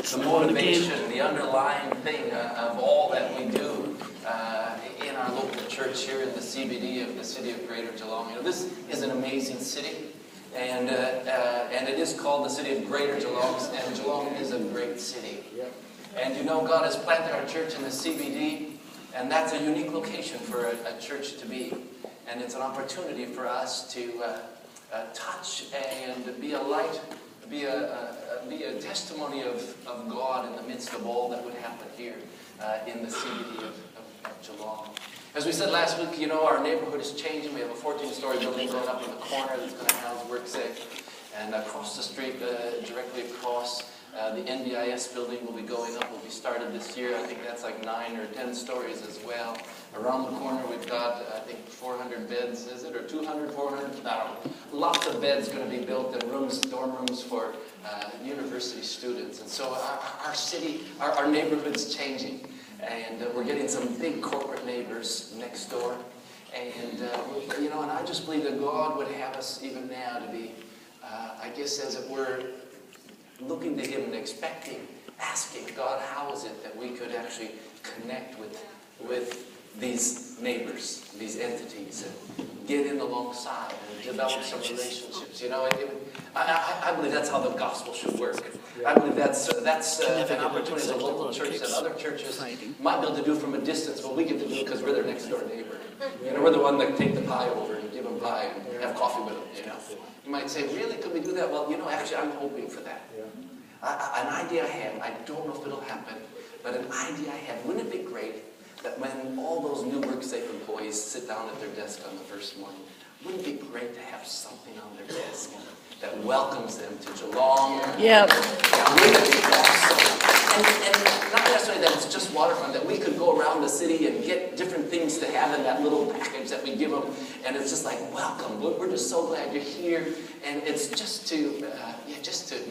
the motivation, the underlying thing of all that we do in our local church here in the CBD of the city of Greater Geelong. You know, this is an amazing city, and it is called the city of Greater Geelong, and Geelong is a great city. And you know, God has planted our church in the CBD, and that's a unique location for a church to be. And it's an opportunity for us to touch and be a light, be a testimony of God in the midst of all that would happen here in the CBD of Geelong. As we said last week, you know, our neighborhood is changing. We have a 14-story building going up in the corner that's going to house WorkSafe. And across the street, directly across, the NDIS building will be going up, will be started this year. I think that's like 9 or 10 stories as well. Around the corner we've got, I think, 400 beds, is it? Or 200, 400? I don't know. Lots of beds going to be built and rooms, dorm rooms for university students. And so our city, our neighborhood's changing. And we're getting some big corporate neighbors next door. And, you know, and I just believe that God would have us even now to be, I guess as it were, looking to Him and expecting, asking God, how is it that we could actually connect with these neighbors, these entities, and get in alongside and develop some relationships. You know, I believe that's how the gospel should work. I believe that's an opportunity as a local church that other churches might be able to do from a distance, but we get to do it because we're their next door neighbor. You know, we're the one that take the pie over and give them pie and have coffee with them. You know, you might say, really, could we do that? Well, you know, actually, I'm hoping for that. An idea I have, I don't know if it'll happen, but an idea I have, wouldn't it be great that when all those new WorkSafe employees sit down at their desk on the first morning, wouldn't it be great to have something on their desk that welcomes them to Geelong? Yeah. Wouldn't it be awesome? And not necessarily that it's just waterfront, that we could go around the city and get different things to have in that little package that we give them, and it's just like, welcome, we're just so glad you're here, and it's just to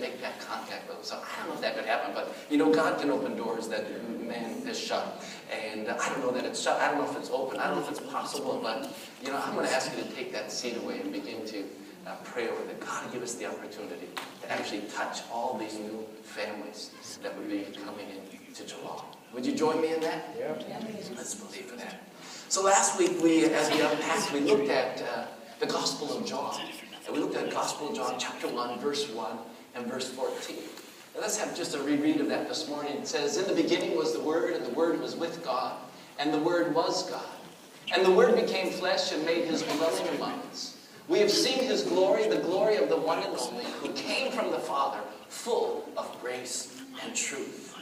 make that contact with them. So I don't know if that could happen, but you know, God can open doors that man has shut, and I don't know that it's shut, I don't know if it's open, I don't know if it's possible, but you know, I'm going to ask you to take that seat away and begin to pray over that God give us the opportunity to actually touch all these new families that would be coming into Geelong. Would you join me in that? Yeah. Let's believe for that. So last week, as we unpacked, we looked at the Gospel of John. And we looked at the Gospel of John, chapter 1, verse 1 and verse 14. And let's have just a reread of that this morning. It says, in the beginning was the Word, and the Word was with God, and the Word was God. And the Word became flesh and made His dwelling among us. We have seen His glory, the glory of the one and only, who came from the Father, full of grace and truth.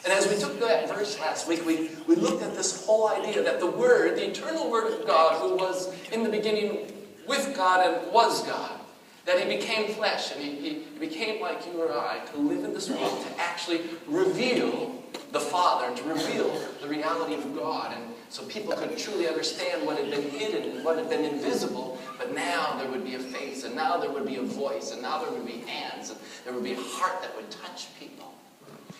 And as we took that verse last week, we looked at this whole idea that the Word, the eternal Word of God, who was in the beginning with God and was God, that He became flesh and He became like you or I, to live in this world, to actually reveal the Father and to reveal the reality of God. And so people could truly understand what had been hidden and what had been invisible, but now there would be a face, and now there would be a voice, and now there would be hands, and there would be a heart that would touch people.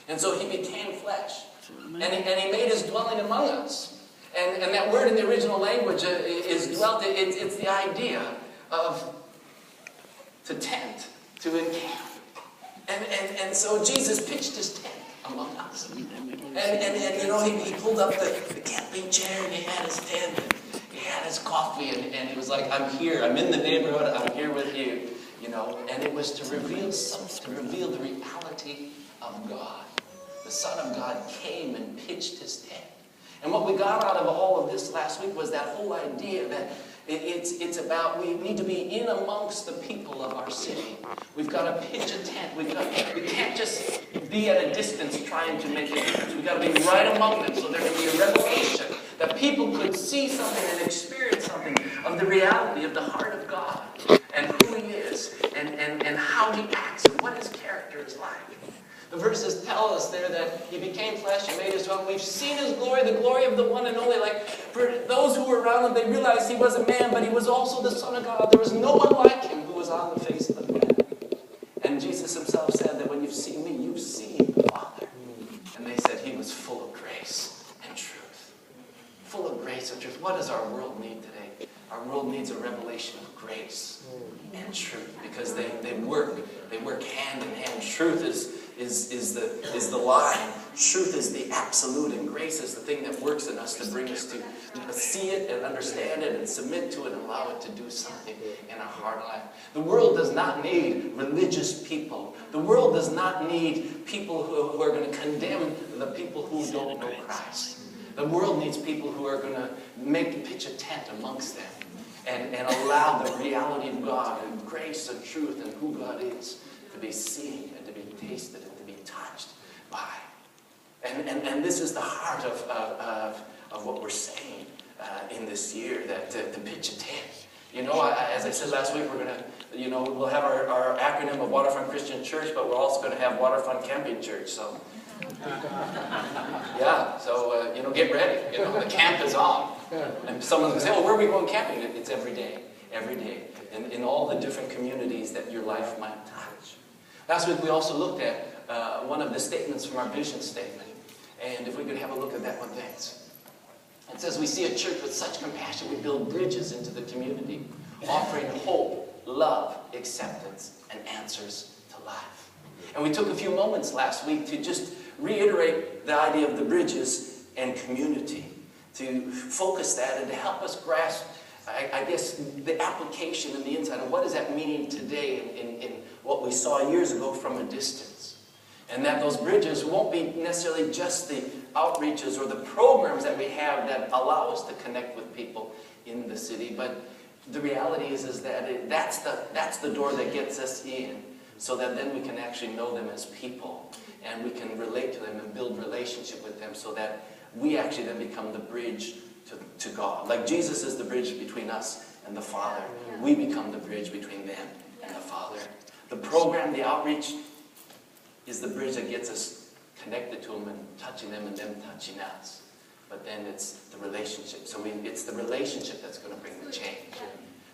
And so He became flesh, and He made His dwelling among us. And that word in the original language is dwelt, it's the idea of to tent, to encamp. And so Jesus pitched His tent among us. And you know, he pulled up the camping chair, and He had His tent, and He had His coffee, and He was like, I'm here, I'm in the neighborhood, I'm here with you, you know. And it was to reveal something, to reveal the reality of God. The Son of God came and pitched His tent. And what we got out of all of this last week was that whole idea that it's about, we need to be in amongst the people of our city. We've got to pitch a tent. We can't just be at a distance trying to make a difference. We've got to be right among them so there can be a revelation that people could see something and experience something of the reality of the heart of God and who He is and how He acts and what His character is like. The verses tell us there that He became flesh and made His dwelling. We've seen His glory, the glory of the one and only. Like, for those who were around Him, they realized He was a man, but He was also the Son of God. There was no one like Him who was on the face of the planet. And Jesus Himself said that when you've seen Me, you've seen the Father. And they said He was full of grace and truth. Full of grace and truth. What does our world need today? Our world needs a revelation of grace and truth, because they work hand in hand. Truth is is the line. Truth is the absolute, and grace is the thing that works in us to bring us to see it and understand it and submit to it and allow it to do something in our heart life. The world does not need religious people. The world does not need people who are going to condemn the people who don't know Christ. The world needs people who are going to pitch a tent amongst them and allow the reality of God and grace and truth and who God is to be seen and to be tasted and to be touched by. And this is the heart of what we're saying in this year, that to pitch a tent. You know, as I said last week, we're going to, we'll have our acronym of Waterfront Christian Church, but we're also going to have Waterfront Camping Church. So, yeah, so, get ready. The camp is on. And someone's going to say, well, where are we going camping? It's every day, in all the different communities that your life might touch. Last week, we also looked at one of the statements from our vision statement. And if we could have a look at that one, thanks. It says, we see a church with such compassion, we build bridges into the community, offering hope, love, acceptance, and answers to life. And we took a few moments last week to just reiterate the idea of the bridges and community, to focus that and to help us grasp, I guess, the application and the insight of what is that meaning today in what we saw years ago from a distance. And that those bridges won't be necessarily just the outreaches or the programs that we have that allow us to connect with people in the city, but the reality is that that's the door that gets us in, so that then we can actually know them as people, and we can relate to them and build relationship with them, so that we actually then become the bridge to God. Like Jesus is the bridge between us and the Father, we become the bridge between them and the Father. The program, the outreach, is the bridge that gets us connected to them and touching them and them touching us. But then it's the relationship. So it's the relationship that's going to bring the change.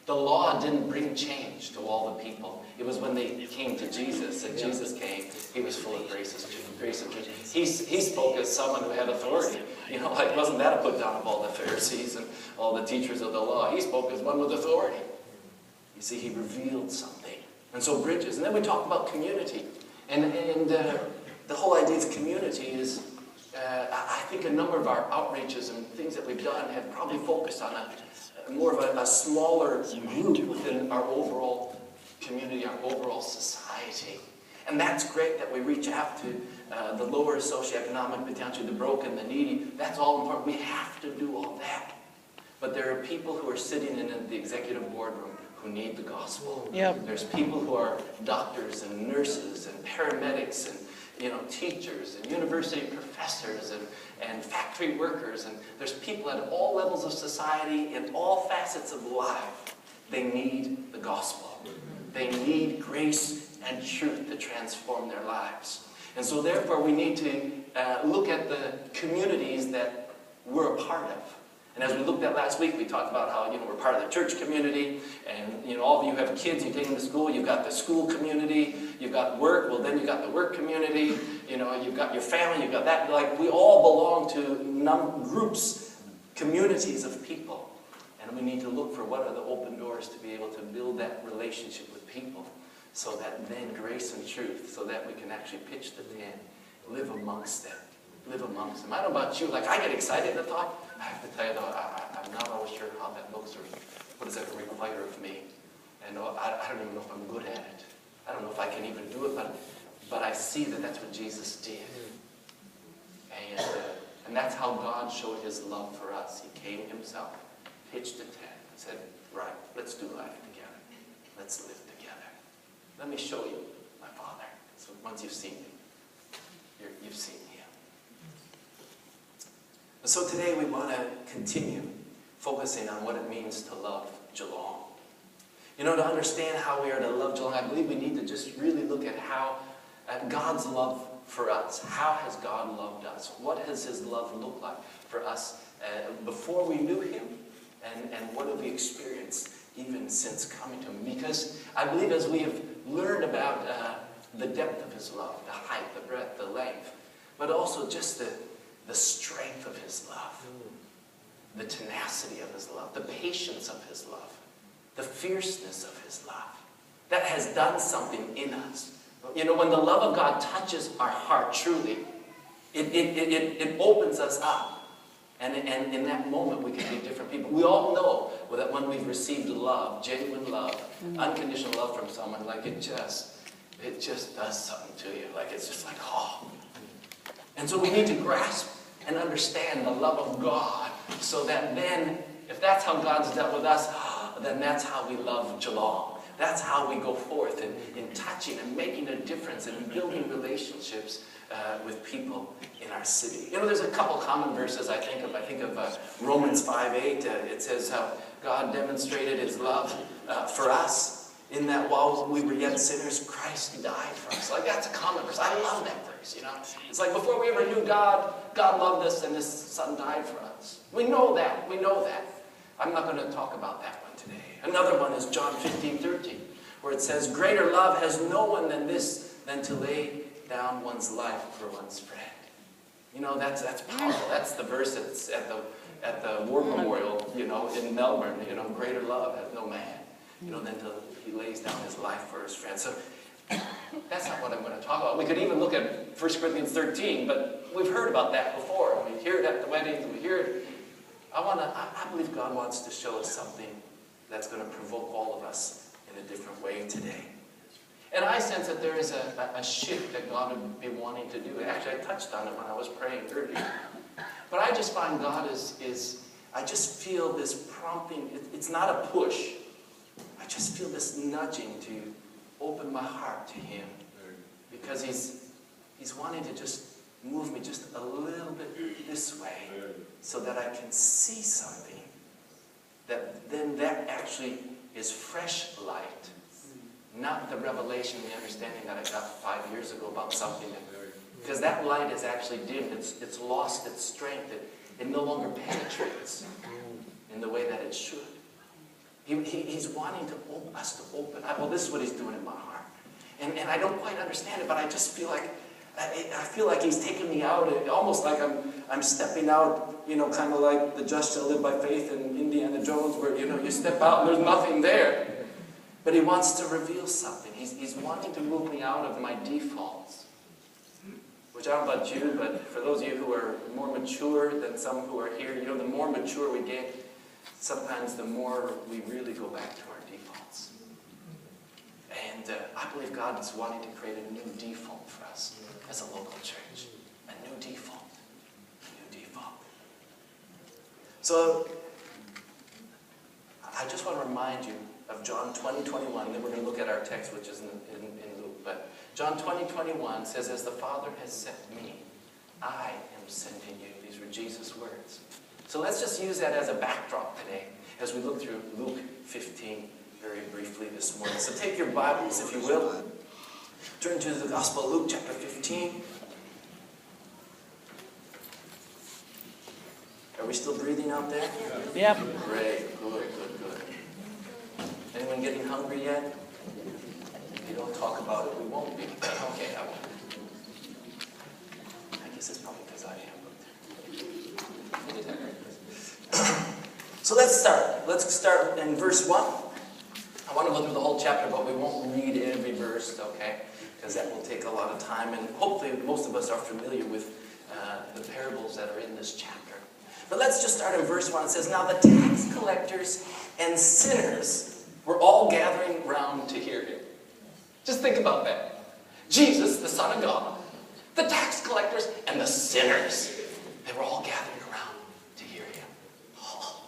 The law didn't bring change to all the people. It was when they came to Jesus, and Jesus came, he was full of grace and truth. He spoke as someone who had authority. Wasn't that a put down of all the Pharisees and all the teachers of the law? He spoke as one with authority. You see, he revealed something. And so bridges. And then we talked about community. And the whole idea of community is, I think a number of our outreaches and things that we've done have probably focused on more of a smaller group within our overall community, our overall society. And that's great that we reach out to the lower socioeconomic, potentially the broken, the needy. That's all important. We have to do all that. But there are people who are sitting in the executive boardroom who need the gospel. Yep. There's people who are doctors and nurses and paramedics and teachers and university professors and factory workers, and there's people at all levels of society in all facets of life. They need the gospel. They need grace and truth to transform their lives. And so therefore we need to look at the communities that we're a part of. And as we looked at last week, we talked about how, we're part of the church community, and, all of you have kids, you take them to school, you've got the school community, you've got work, well then you've got the work community, you've got your family, you've got that, we all belong to groups, communities of people. And we need to look for what are the open doors to be able to build that relationship with people, so that then grace and truth, so that we can actually pitch the tent, live amongst them. Live amongst them. I don't know about you, I get excited to talk. I have to tell you though, I'm not always sure how that looks or what does that require of me. And I don't even know if I'm good at it. I don't know if I can even do it, but I see that that's what Jesus did. And that's how God showed his love for us. He came himself, pitched a tent, and said, right, let's do life together. Let's live together. Let me show you my Father. So once you've seen me, you've seen him. So today we want to continue focusing on what it means to love Geelong. To understand how we are to love Geelong, I believe we need to just really look at how God's love for us. How has God loved us? What has his love looked like for us before we knew him? And what have we experienced even since coming to him? Because I believe as we have learned about the depth of his love, the height, the breadth, the length, but also just the strength of his love, the tenacity of his love, the patience of his love, the fierceness of his love. That has done something in us You know, when the love of God touches our heart truly, it opens us up. And in that moment, we can be different people. We all know that when we've received love, genuine love, unconditional love from someone, like it just does something to you. Like it's just like, oh. And so we need to grasp and understand the love of God so that then, if that's how God's dealt with us, then that's how we love Geelong. That's how we go forth in touching and making a difference and in building relationships with people in our city. You know, there's a couple common verses I think of. I think of Romans 5:8. It says how God demonstrated his love for us in that while we were yet sinners, Christ died for us. Like, that's a common verse. I love that verse, you know. It's like before we ever knew God, God loved us and his son died for us. We know that. We know that. I'm not going to talk about that one today. Another one is John 15:13, where it says, greater love has no one than this, than to lay down one's life for one's friend. You know, that's powerful. That's the verse that's at the War Memorial, you know, in Melbourne. You know, greater love has no man, you know, than to he lays down his life for his friend. So that's not what I'm going to talk about. We could even look at 1 Corinthians 13, but we've heard about that before. We hear it at the weddings. We hear it. I believe God wants to show us something that's going to provoke all of us in a different way today. And I sense that there is a shift that God would be wanting to do. Actually, I touched on it when I was praying earlier. But I just find God I just feel this prompting. It's not a push. I just feel this nudging to open my heart to him. Because he's wanting to just move me just a little bit this way so that I can see something that actually is fresh light. Not the revelation, the understanding that I got 5 years ago about something. Because that light is actually dimmed. It's lost its strength. It no longer penetrates in the way that it should. He's wanting us to open. Well, this is what he's doing in my heart. And I don't quite understand it, but I just feel like, I feel like he's taking me out, almost like I'm stepping out, you know, kind of like the just shall live by faith in Indiana Jones, where, you know, you step out and there's nothing there. But he wants to reveal something. He's wanting to move me out of my defaults. Which I don't know about you, but for those of you who are more mature than some who are here, you know, the more mature we get, sometimes the more we really go back to our defaults. And I believe God is wanting to create a new default for us as a local church. A new default. A new default. So, I just want to remind you of John 20:21. Then we're going to look at our text, which is in Luke. But John 20:21 says, as the Father has sent me, I am sending you. These were Jesus' words. So let's just use that as a backdrop today as we look through Luke 15 very briefly this morning. So take your Bibles, if you will. Turn to the Gospel of Luke chapter 15. Are we still breathing out there? Yep. Great. Good. Anyone getting hungry yet? If you don't talk about it, we won't be. Okay, I won't. I guess it's probably because I am. So let's start. Let's start in verse 1. I want to go through the whole chapter, but we won't read every verse, okay? Because that will take a lot of time, and hopefully most of us are familiar with the parables that are in this chapter. But let's just start in verse 1. It says, now the tax collectors and sinners were all gathering round to hear him. Just think about that. Jesus, the Son of God, the tax collectors, and the sinners, they were all gathering around to hear him. Oh,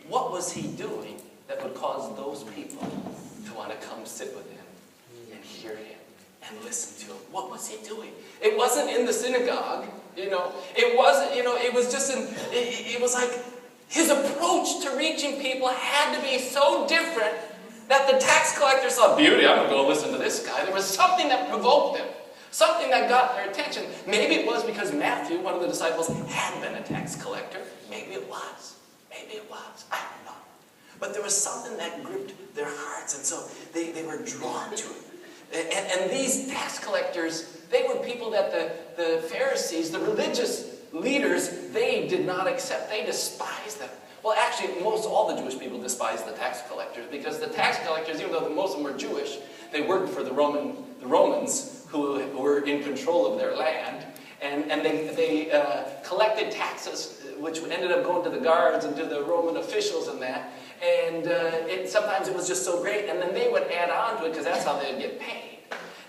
what was he doing that would cause those people to want to come sit with him and hear him and listen to him? What was he doing? It wasn't in the synagogue, you know. It wasn't, you know, it was just it was like his approach to reaching people had to be so different that the tax collectors thought, beauty, I'm going to go listen to this guy. There was something that provoked them. Something that got their attention. Maybe it was because Matthew, one of the disciples, had been a tax collector. Maybe it was. Maybe it was. I don't know. But there was something that gripped their hearts, and so they were drawn to it. And these tax collectors, they were people that the Pharisees, the religious leaders, they did not accept. They despised them. Well, actually, most all the Jewish people despised the tax collectors, because the tax collectors, even though most of them were Jewish, they worked for the Romans who were in control of their land, and they collected taxes, which ended up going to the guards and to the Roman officials and that. And sometimes it was just so great, and then they would add on to it because that's how they would get paid.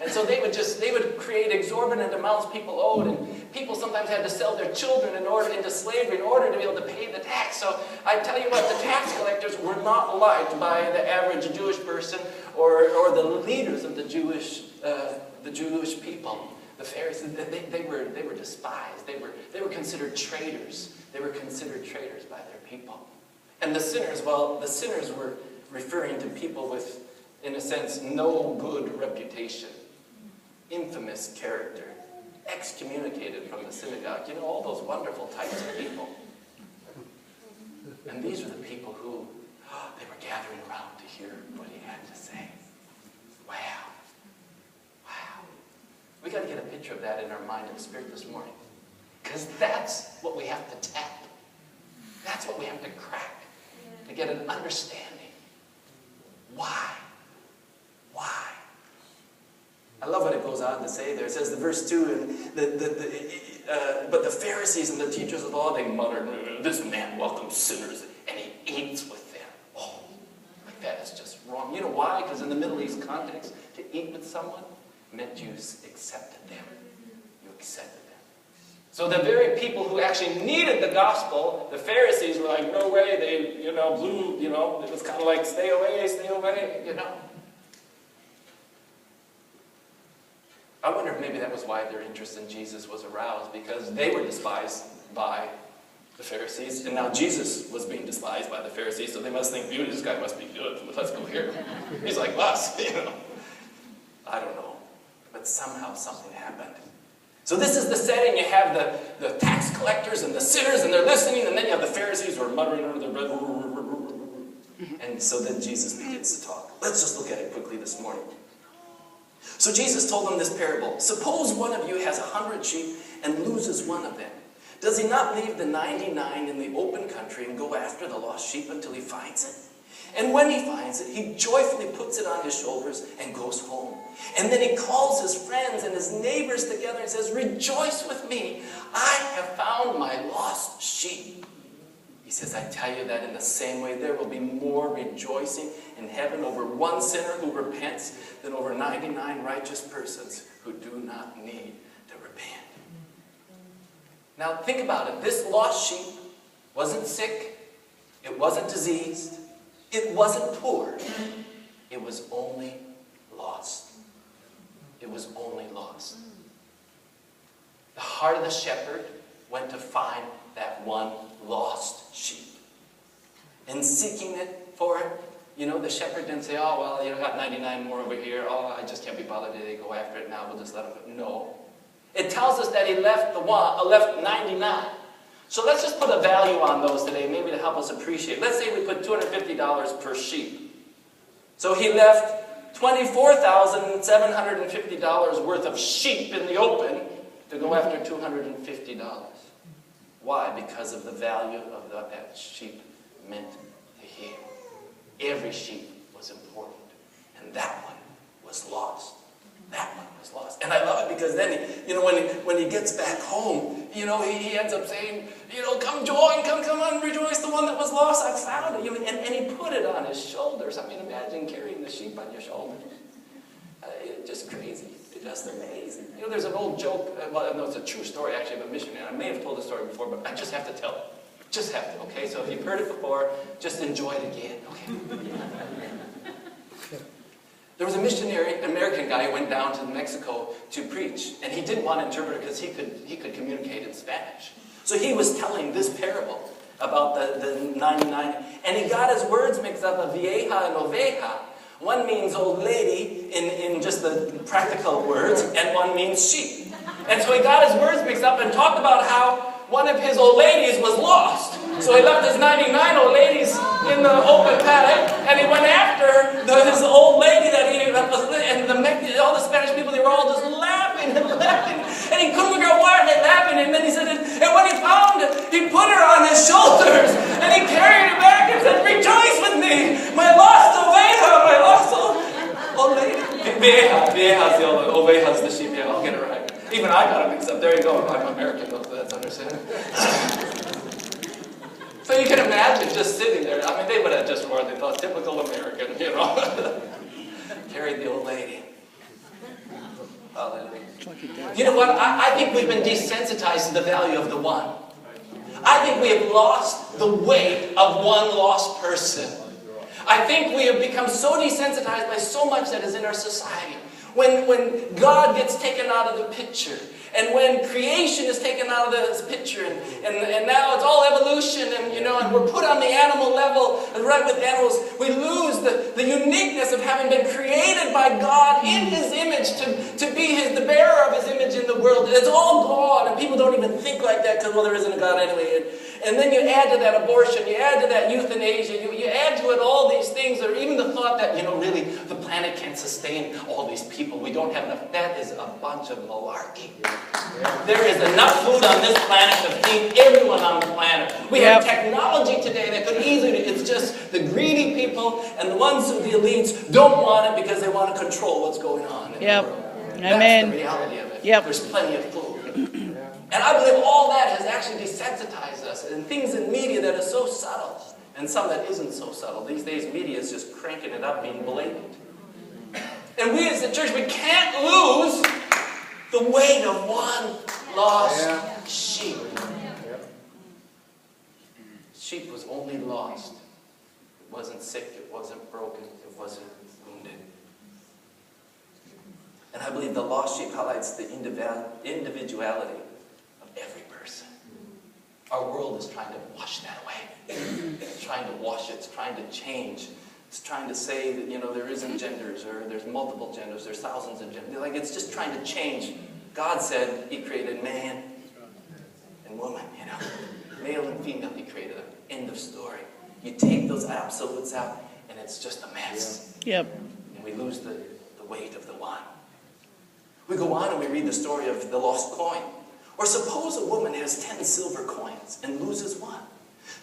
And so they would create exorbitant amounts people owed, and people sometimes had to sell their children into slavery in order to be able to pay the tax. So I tell you what, the tax collectors were not liked by the average Jewish person or the leaders of the Jewish people. The Pharisees, they were despised. They were considered traitors. They were considered traitors by their people. And the sinners, well, the sinners were referring to people with, in a sense, no good reputation, infamous character, excommunicated from the synagogue. You know, all those wonderful types of people. And these were the people who, they were gathering around to hear what he had to say. Wow. Wow. We got to get a picture of that in our mind and spirit this morning. Because that's what we have to tap. That's what we have to crack. To get an understanding. Why? Why? I love what it goes on to say there. It says, the verse 2, but the Pharisees and the teachers of the law, they muttered, this man welcomes sinners and he eats with them. Oh, like that is just wrong. You know why? Because in the Middle East context, to eat with someone meant you accepted them. You accepted them. So the very people who actually needed the gospel, the Pharisees were like, no way, they, blew, it was kind of like, stay away, I wonder if maybe that was why their interest in Jesus was aroused, because they were despised by the Pharisees, and now Jesus was being despised by the Pharisees, so they must think, dude, this guy must be good, let's go here. He's like us, I don't know, but somehow something happened. So this is the setting. You have the tax collectors and the sinners, and they're listening, and then you have the Pharisees who are muttering under their breath. And so then Jesus begins to talk. Let's just look at it quickly this morning. So Jesus told them this parable. Suppose one of you has 100 sheep and loses one of them. Does he not leave the 99 in the open country and go after the lost sheep until he finds it? And when he finds it, he joyfully puts it on his shoulders and goes home. And then he calls his friends and his neighbors together and says, rejoice with me, I have found my lost sheep. He says, I tell you that in the same way there will be more rejoicing in heaven over one sinner who repents than over 99 righteous persons who do not need to repent. Now think about it. This lost sheep wasn't sick. It wasn't diseased. It wasn't poor. It was only lost. It was only lost. The heart of the shepherd went to find that one lost sheep. And seeking it for it, the shepherd didn't say, oh, well, I got 99 more over here. Oh, I just can't be bothered today. Go after it now. We'll just let him go. No. It tells us that he left 99. So let's just put a value on those today, maybe to help us appreciate. Let's say we put $250 per sheep. So he left $24,750 worth of sheep in the open to go after $250. Why? Because of the value of that sheep meant to him. Every sheep was important, and that one was lost. That one was lost. And I love it because then, when he gets back home, he ends up saying, come join, come on, rejoice, the one that was lost, I found it. And he put it on his shoulders. I mean, imagine carrying the sheep on your shoulders. It's just crazy. It's just amazing. There's an old joke, no, it's a true story actually of a missionary. I may have told the story before, but I just have to tell it. Just have to, okay? So if you've heard it before, just enjoy it again, okay? There was a missionary, American guy, who went down to Mexico to preach, and he didn't want an interpreter because he could communicate in Spanish. So he was telling this parable about the 99, and he got his words mixed up, a vieja and oveja. One means old lady in just the practical words, and one means sheep. And so he got his words mixed up and talked about how one of his old ladies was lost. So he left his 99 old ladies in the open paddock, and he went after his old lady that he was, and all the Spanish people, they were all just laughing and laughing, and he couldn't figure out why they laughing. And then he said, and when he found it, he put her on his shoulders, and he carried it back and said, rejoice with me, my lost oveja, my lost old lady. Vieja's the old, oveja's the sheep. Yeah, I'll get it right. Even I got it mixed up. There you go. I'm American, though, so that's understandable. So you can imagine just sitting there. I mean, they would have just roared. They thought, typical American, you know. Carried the old lady. Hallelujah. You know what? I think we've been desensitized to the value of the one. I think we have lost the weight of one lost person. I think we have become so desensitized by so much that is in our society. When God gets taken out of the picture, and when creation is taken out of this picture, and now it's all evolution, and and we're put on the animal level, and right with animals, we lose the uniqueness of having been created by God in His image to be the bearer of His image in the world. It's all gone, and people don't even think like that because, well, there isn't a God anyway. And then you add to that abortion, you add to that euthanasia, you add to it all these things, or even the thought that, really, the planet can't sustain all these people. We don't have enough. That is a bunch of malarkey. There is enough food on this planet to feed everyone on the planet. We have technology today that could easily, it's just the greedy people and the ones who the elites don't want it because they want to control what's going on in the world. That's the reality of it. There's plenty of food. And I believe all that has actually desensitized us, and things in media that are so subtle, and some that isn't so subtle. These days, media is just cranking it up, being blatant. And we as the church, we can't lose the weight of one lost sheep. Sheep was only lost. It wasn't sick, it wasn't broken, it wasn't wounded. And I believe the lost sheep highlights the individuality of every person. Our world is trying to wash that away. It's trying to wash it. It's trying to change. It's trying to say that, there isn't genders, or there's multiple genders, there's thousands of genders. Like, it's just trying to change. God said He created man and woman, Male and female He created them. End of story. You take those absolutes out, and it's just a mess. And we lose the weight of the one. We go on and we read the story of the lost coin. Or suppose a woman has 10 silver coins and loses one.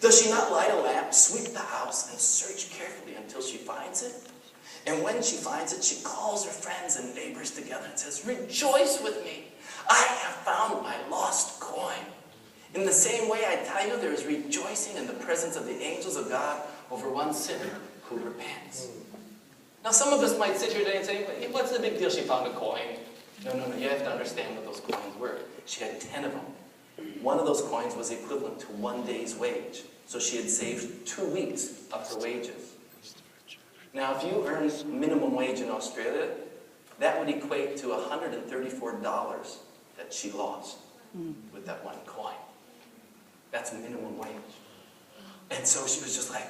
Does she not light a lamp, sweep the house, and search carefully until she finds it? And when she finds it, she calls her friends and neighbors together and says, rejoice with me. I have found my lost coin. In the same way, I tell you, there is rejoicing in the presence of the angels of God over one sinner who repents. Now, some of us might sit here today and say, hey, what's the big deal? She found a coin. No. You have to understand what those coins were. She had 10 of them. One of those coins was equivalent to 1 day's wage. So she had saved 2 weeks of her wages. Now, if you earn minimum wage in Australia, that would equate to $134 that she lost with that one coin. That's minimum wage. And so she was just like,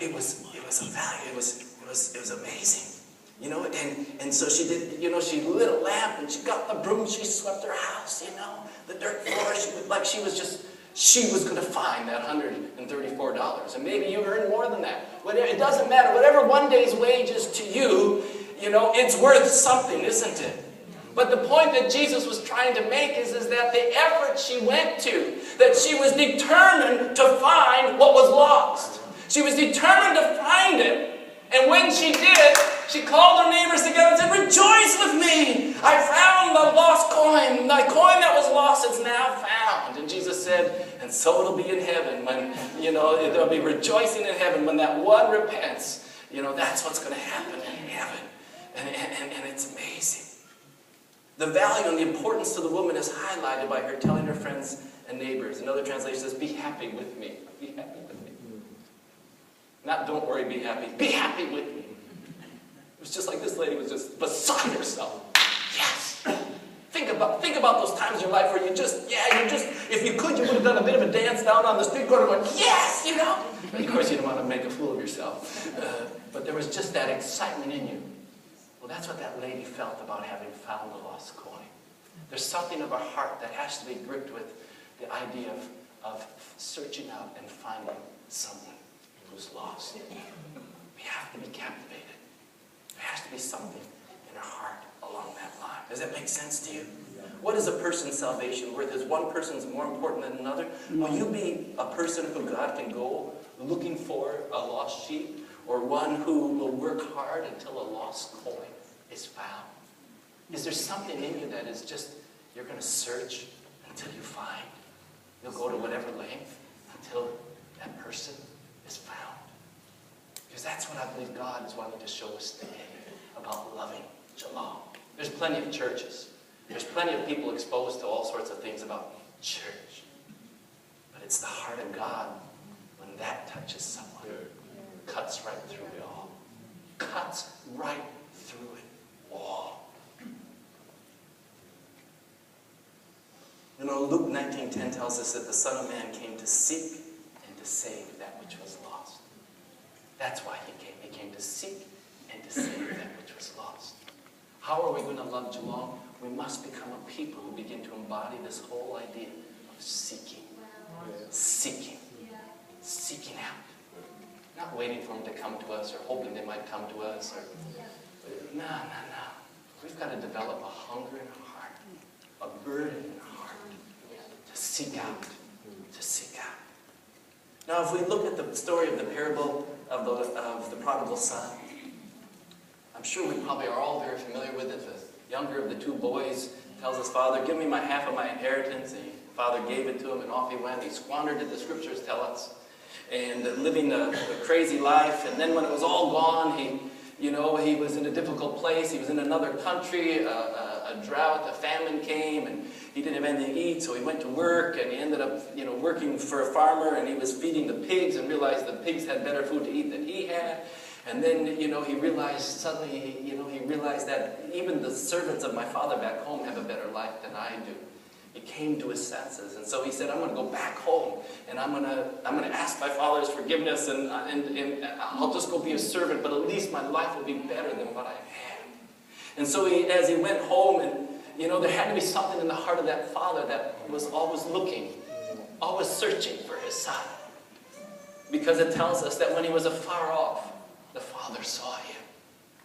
it was a value. It was amazing. And so she did, she lit a lamp and she got the broom, she swept her house, the dirt floor, she was going to find that $134. And maybe you earn more than that. It doesn't matter. Whatever 1 day's wage is to you, it's worth something, isn't it? But the point that Jesus was trying to make is that the effort she went to, that she was determined to find what was lost. She was determined to find it. And when she did, she called her neighbors together and said, rejoice with me. I found the lost coin. My coin that was lost is now found. And Jesus said, and so it'll be in heaven when, there'll be rejoicing in heaven when that one repents. That's what's going to happen in heaven. And it's amazing. The value and the importance to the woman is highlighted by her telling her friends and neighbors. Another translation says, be happy with me. Be happy with me. Not don't worry, be happy. Be happy with me. It was just like this lady was just beside herself. Yes. Think about those times in your life where if you could, you would have done a bit of a dance down on the street corner going, yes, But of course, you don't want to make a fool of yourself. But there was just that excitement in you. Well, that's what that lady felt about having found the lost coin. There's something of our heart that has to be gripped with the idea of searching out and finding someone who's lost. We have to be captivated. There has to be something in our heart along that line. Does that make sense to you? What is a person's salvation worth? Is one person's more important than another? Will you be a person who God can go looking for a lost sheep, or one who will work hard until a lost coin is found? Is there something in you that is just, you're going to search until you find? You'll go to whatever length until that person is found. Because that's what I believe God is wanting to show us today about loving Geelong. There's plenty of churches. There's plenty of people exposed to all sorts of things about church. But it's the heart of God when that touches someone. Cuts right through it all. Cuts right through it all. You know, Luke 19:10 tells us that the Son of Man came to seek and to save that which was lost. That's why he came. He came to seek and to save that which was lost. How are we going to love Geelong? We must become a people who begin to embody this whole idea of seeking. Seeking. Seeking out. Not waiting for them to come to us or hoping they might come to us. No. We've got to develop a hunger in our heart, a burden in our heart to seek out. To seek out. Now, if we look at the story of the parable of the prodigal son, I'm sure we probably are all very familiar with it. The younger of the two boys tells his father, "Give me my half of my inheritance." And the father gave it to him, and off he went. He squandered it, the scriptures tell us, and living a crazy life. And then when it was all gone, he was in a difficult place. He was in another country. A drought, a famine came, and he didn't have anything to eat, so he went to work, and he ended up, working for a farmer, and he was feeding the pigs, and realized the pigs had better food to eat than he had. And then, he realized suddenly, he realized that even the servants of my father back home have a better life than I do. He came to his senses, and so he said, "I'm going to go back home, and I'm going to ask my father's forgiveness, and I'll just go be a servant, but at least my life will be better than what I had." And so as he went home, and there had to be something in the heart of that father that was always looking, always searching for his son, because it tells us that when he was afar off, the father saw him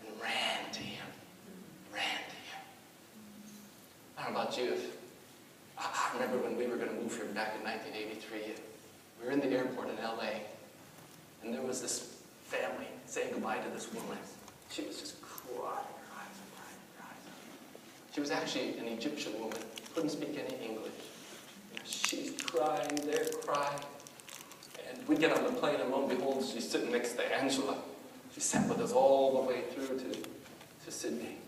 and ran to him. I don't know about you. I remember when we were going to move here back in 1983. We were in the airport in LA, and there was this family saying goodbye to this woman. She was just crying. She was actually an Egyptian woman, couldn't speak any English. She's crying, they're crying. And we get on the plane, and lo and behold, she's sitting next to Angela. She sat with us all the way through to Sydney.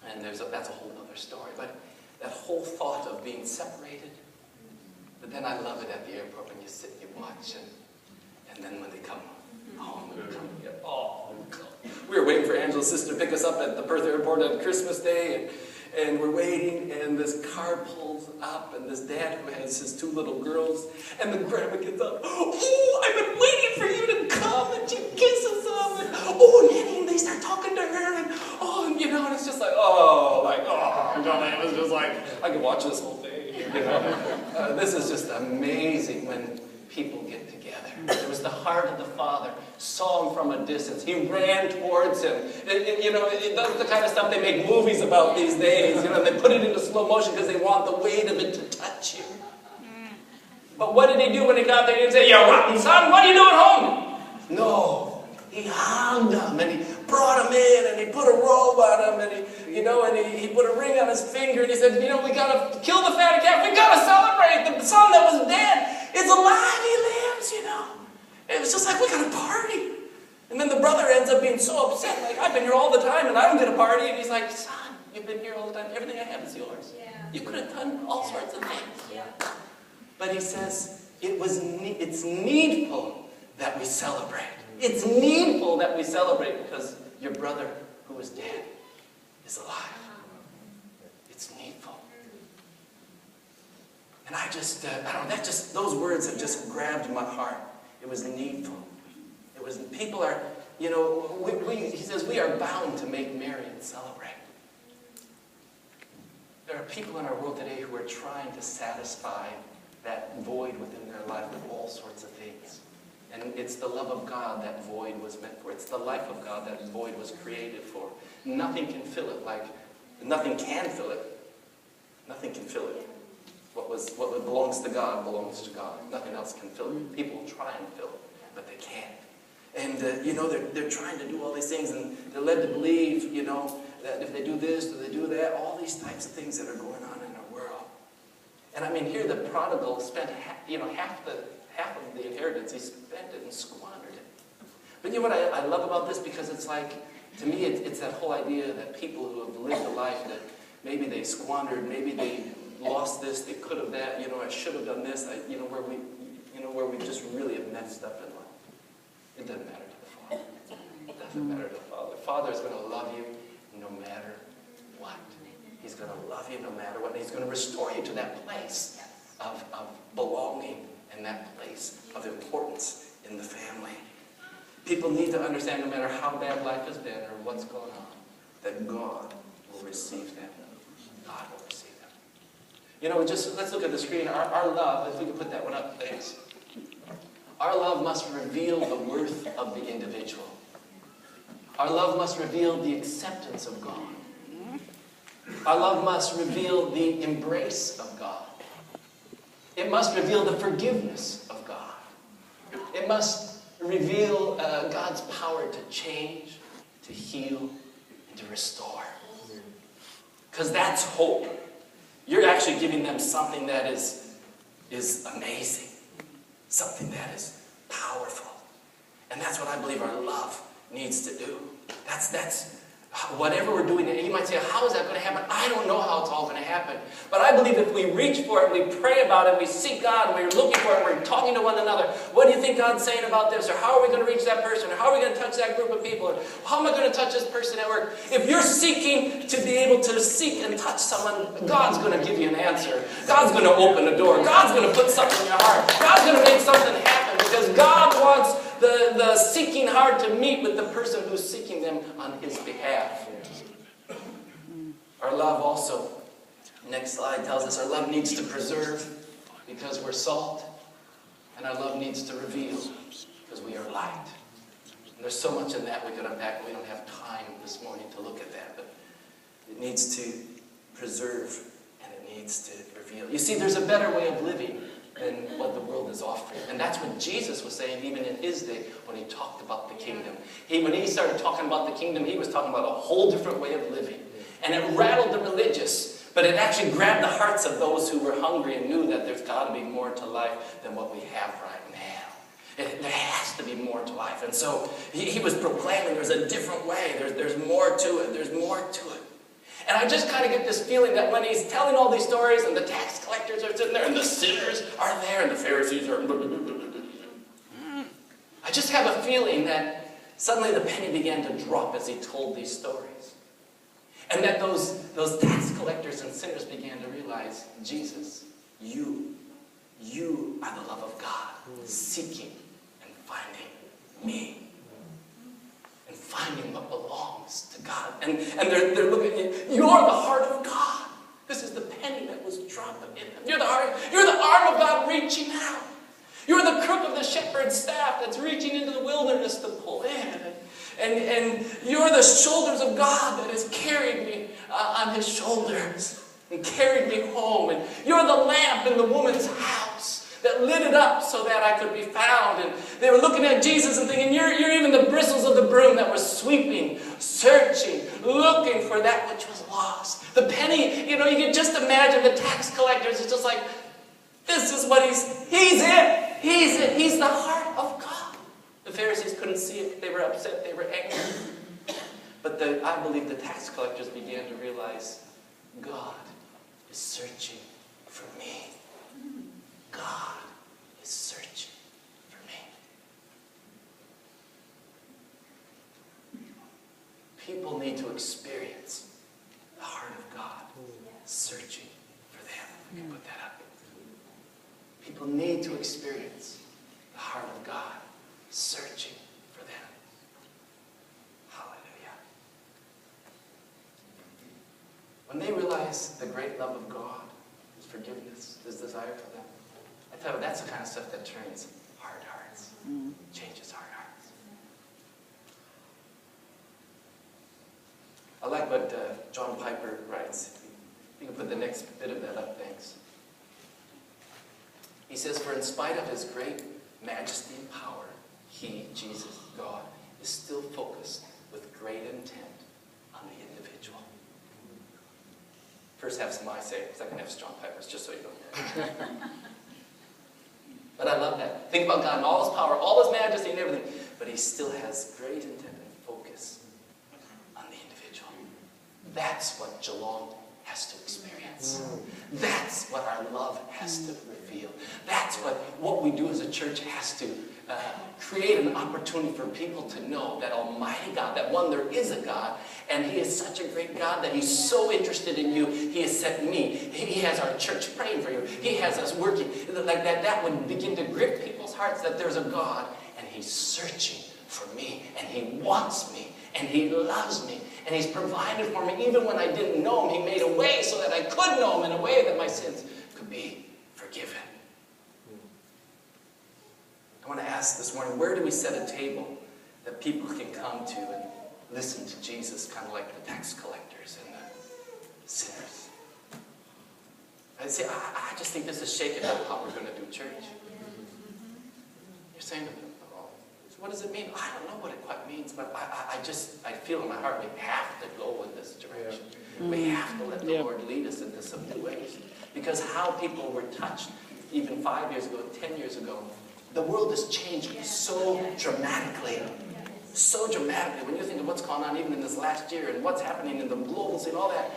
And that's a whole other story. But that whole thought of being separated. But then I love it at the airport when you sit and you watch, and then when they come home, we were waiting for Angela's sister to pick us up at the Perth airport on Christmas Day, and we're waiting, and this car pulls up, and this dad who has his two little girls, and the grandma gets up. "Oh, I've been waiting for you to come," and she kisses them, and Nanny, and they start talking to her, and and it's just like, it was just like, I could watch this whole day, This is just amazing when people get together. It was the heart of the Father, saw him from a distance. He ran towards him. That's the kind of stuff they make movies about these days. They put it into slow motion because they want the weight of it to touch you. But what did he do when he got there? He didn't say, "You rotten son, what are you doing home?" No. He hugged him, and he brought him in, and he put a robe on him, and he put a ring on his finger, and he said, "We got to kill the fatted calf. We got to celebrate. The son that was dead is alive. He lives, It was just like, we got to party. And then the brother ends up being so upset, like, "I've been here all the time, and I don't get a party." And he's like, "Son, you've been here all the time. Everything I have is yours. Yeah. You could have done all sorts of things." Yeah. But he says, it's needful that we celebrate. It's needful that we celebrate because your brother who was dead is alive. It's needful. And those words have just grabbed my heart. It was needful. It was, people are, he says we are bound to make merry and celebrate. There are people in our world today who are trying to satisfy that void within their life with all sorts of things. And it's the love of God that void was meant for. It's the life of God that void was created for. Nothing can fill it Nothing can fill it. What belongs to God belongs to God. Nothing else can fill it. People try and fill it, but they can't. And, they're trying to do all these things, and they're led to believe, that if they do this or they do that, all these types of things that are going on in our world. And I mean, here the prodigal spent half of the inheritance. He spent it and squandered it. But you know what I love about this? Because it's like, to me, it's that whole idea that people who have lived a life that maybe they squandered, maybe they lost this, they could have that, I should have done this, where we just really have messed up in life. It doesn't matter to the Father. It doesn't matter to the Father. The Father is going to love you no matter what. He's going to love you no matter what. And He's going to restore you to that place of belonging and that place of importance in the family. People need to understand, no matter how bad life has been or what's going on, that God will receive them. God will receive them. Let's look at the screen. Our love, if we can put that one up, thanks. Our love must reveal the worth of the individual. Our love must reveal the acceptance of God. Our love must reveal the embrace of God. It must reveal the forgiveness of God. It must reveal God's power to change, to heal, and to restore. Because that's hope. You're actually giving them something that is amazing. Something that is powerful. And that's what I believe our love needs to do. That's whatever we're doing. And you might say, how is that going to happen? I don't know how it's all going to happen. But I believe if we reach for it, we pray about it, we seek God, and we're looking for it, we're talking to one another. What do you think God's saying about this? Or how are we going to reach that person? Or how are we going to touch that group of people? Or how am I going to touch this person at work? If you're seeking to be able to seek and touch someone, God's going to give you an answer. God's going to open the door. God's going to put something in your heart. God's going to make something happen because God wants the seeking heart to meet with the person who's seeking them on His behalf. Our love also, next slide tells us, our love needs to preserve because we're salt, and our love needs to reveal because we are light. And there's so much in that we could unpack. We don't have time this morning to look at that, but it needs to preserve and it needs to reveal. You see, there's a better way of living than what the world is offering. And that's what Jesus was saying even in His day when He talked about the kingdom. When He started talking about the kingdom, He was talking about a whole different way of living. And it rattled the religious, but it actually grabbed the hearts of those who were hungry and knew that there's got to be more to life than what we have right now. There has to be more to life. And so he was proclaiming there's a different way. There's more to it. There's more to it. And I just kind of get this feeling that when He's telling all these stories and the tax collectors are sitting there and the sinners are there and the Pharisees are... I just have a feeling that suddenly the penny began to drop as He told these stories. And that those tax collectors and sinners began to realize, Jesus, you are the love of God, seeking and finding me. And finding what belongs to God. And they're looking at you. You're the heart of God. This is the penny that was dropped in them. You're the arm of God reaching out. You're the crook of the shepherd's staff that's reaching into the wilderness to pull in. And you're the shoulders of God that has carried me on His shoulders and carried me home. And you're the lamp in the woman's house that lit it up so that I could be found. And they were looking at Jesus and thinking, you're even the bristles of the broom that was sweeping, searching, looking for that which was lost. The penny, you can just imagine the tax collectors. It's just like, this is what he's it. He's the heart of God. The Pharisees couldn't see it. They were upset. They were angry. But I believe the tax collectors began to realize God is searching for me. God is searching for me. People need to experience the heart of God searching for them. We can put that up. People need to experience the heart of God searching for them. Hallelujah. When they realize the great love of God, His forgiveness, His desire for them, I tell you, that's the kind of stuff that turns hard hearts, changes hard hearts. I like what John Piper writes. You can put the next bit of that up, thanks. He says, for in spite of his great majesty and power, he, Jesus, God, is still focused with great intent on the individual. First half's my say, second half's John Piper's, just so you know. But I love that. Think about God and all his power, all his majesty and everything. But he still has great intent and focus on the individual. That's what Geelong has to experience. That's what our love has to reveal. That's what we do as a church has to create an opportunity for people to know that Almighty God, that one, there is a God, and he is such a great God that he's so interested in you. He has sent me. He has our church praying for you. He has us working. Like that would begin to grip people's hearts that there's a God, and he's searching for me, and he wants me, and he loves me, and he's provided for me. Even when I didn't know him, he made a way so that I could know him in a way that my sins could be forgiven. I want to ask this morning, where do we set a table that people can come to and listen to Jesus, kind of like the tax collectors and the sinners? I say, I just think this is shaking up how we're going to do church. You're saying to them, oh, what does it mean? I don't know what it quite means, but I feel in my heart we have to go in this direction. Yeah. We have to let the Lord lead us into some new ways. Because how people were touched even 5 years ago, 10 years ago, the world has changed so dramatically. So dramatically. When you think of what's gone on even in this last year and what's happening in the global scene, all that,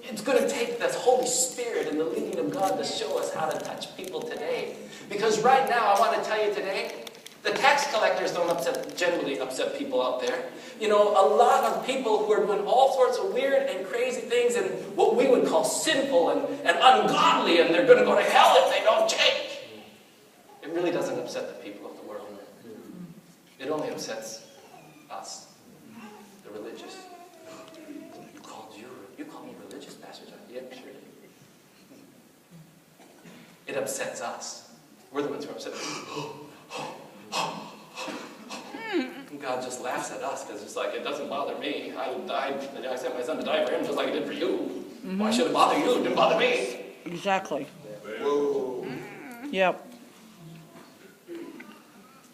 it's going to take this Holy Spirit and the leading of God to show us how to touch people today. Because right now, I want to tell you today, the tax collectors don't generally upset people out there. You know, a lot of people who are doing all sorts of weird and crazy things and what we would call sinful and ungodly, and they're going to go to hell if they don't change. It really doesn't upset the people of the world. It only upsets us, the religious. You call me religious, Pastor John? Yeah, sure. It upsets us. We're the ones who are upset. And God just laughs at us because it's like, it doesn't bother me. I sent my son to die for him just like I did for you. Mm-hmm. Why should it bother you? It didn't bother me. Exactly. Whoa. Yep.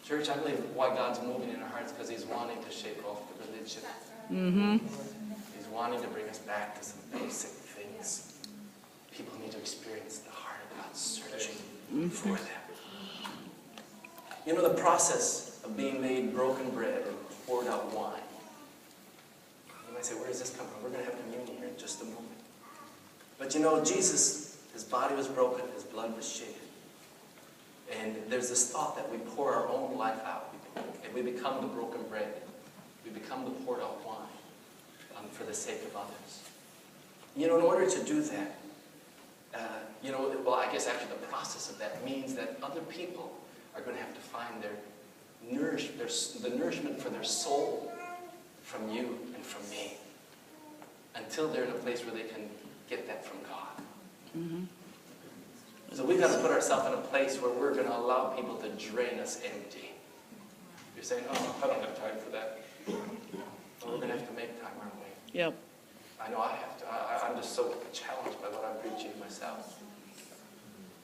Church, I believe why God's moving in our hearts because he's wanting to shake off the religion. Mm-hmm. He's wanting to bring us back to some basic things. People need to experience the heart of God searching for them. You know, the process of being made broken bread and poured out wine. You might say, where does this come from? We're going to have communion here in just a moment. But you know, Jesus, his body was broken, his blood was shed. And there's this thought that we pour our own life out. And we become the broken bread. We become the poured out wine for the sake of others. You know, in order to do that, I guess actually the process of that means that other people are going to have to find the nourishment for their soul from you and from me until they're in a place where they can get that from God. Mm-hmm. So we've got to put ourselves in a place where we're going to allow people to drain us empty. You're saying, oh, I don't have time for that. Well, we're going to have to make time, aren't we? Yep. I know I have to. I'm just so challenged by what I'm preaching myself.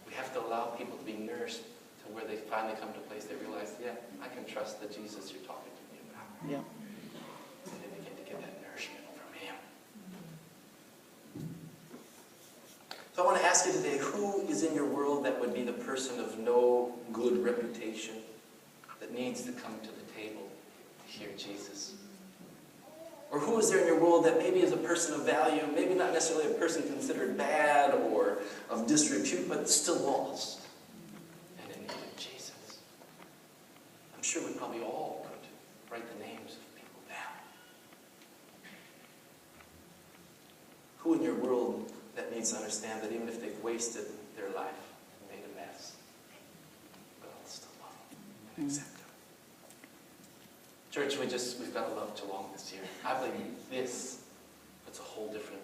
We have to allow people to be nourished to where they finally come to a place they realize, yeah, I can trust the Jesus you're talking to me about. Yep. And they begin to get that nourishment from him. So I want to ask you today, who is in your world that would be the person of no good reputation that needs to come to the table to hear Jesus? Or who is there in your world that maybe is a person of value, maybe not necessarily a person considered bad or of disrepute, but still lost and in need of Jesus? I'm sure we probably all could write the names of people down. Who in your world that needs to understand that even if they've wasted their life and made a mess, God will still love them and accept them. Church, we've got to love Geelong this year. I believe this puts a whole different,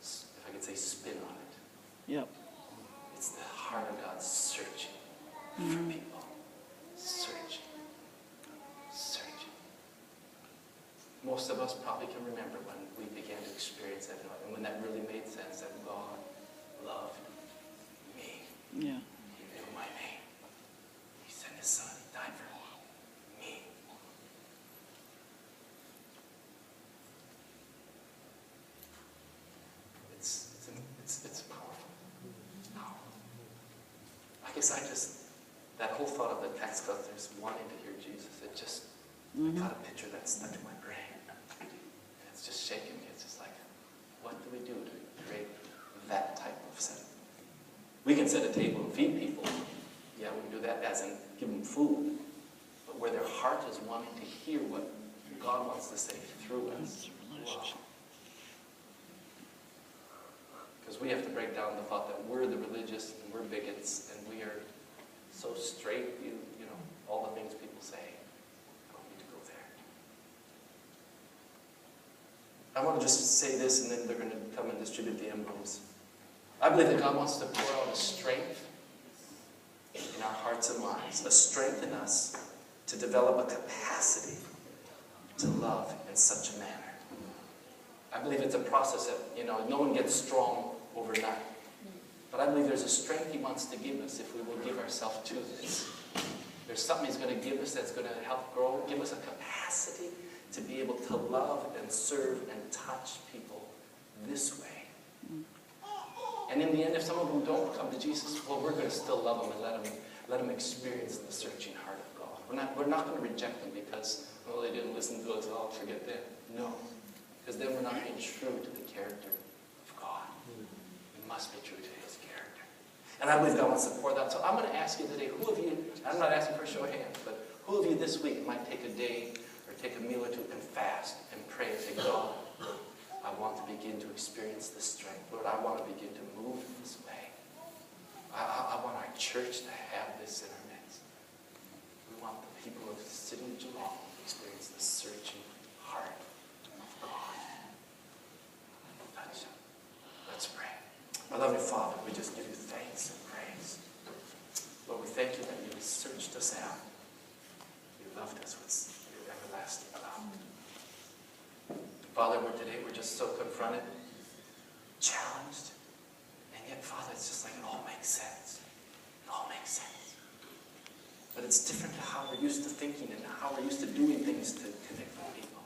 if I could say, spin on it. Yep. It's the heart of God searching for people. Searching. Searching. Most of us probably can remember when we began to experience that. And when that really made sense, that God loved me. Yeah. He knew my name. He sent his son. He died for me. It's powerful. It's powerful. I guess that whole thought of the tax collectors wanting to hear Jesus, I got a picture that stuck in my brain. And it's just shaking me. It's just like, what do we do to create that type of setting? We can set a table and feed people. Yeah, we can do that as in give them food. But where their heart is wanting to hear what God wants to say through us. Wow. Because we have to break down the thought that we're the religious and we're bigots and we are so straight, you know, all the things people say. I don't need to go there. I want to just say this and then they're going to come and distribute the emblems. I believe that God wants to pour out a strength in our hearts and minds, a strength in us to develop a capacity to love in such a manner. I believe it's a process that, no one gets strong overnight. But I believe there's a strength he wants to give us if we will give ourselves to this. There's something he's going to give us that's going to help grow, give us a capacity to be able to love and serve and touch people this way. And in the end, if some of them don't come to Jesus, well, we're going to still love them and let them experience the searching heart of God. We're not going to reject them because, well, they didn't listen to us, I'll forget them. No. Because then we're not being true to the character of God. We must be true to his character. And I believe God wants to pour that. So I'm going to ask you today, who of you, I'm not asking for a show of hands, but who of you this week might take a day or take a meal or two and fast and pray and say, God, I want to begin to experience this strength. Lord, I want to begin to move in this way. I want our church to have this in our midst. We want the people of the city of Geelong to experience the searching heart of God. Touch them. Let's pray. Our loving Father, we just give you thanks and praise. Lord, we thank you that you searched us out. You loved us with your everlasting love. Father, today we're just so confronted, challenged, and yet, Father, it's just like it all makes sense. It all makes sense. But it's different to how we're used to thinking and how we're used to doing things to connect with people.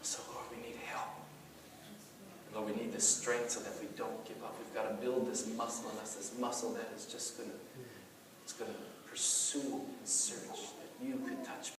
So, Lord, we need help. Lord, we need this strength so that we don't give up. We've got to build this muscle in us, this muscle that is just going to pursue and search, that you could touch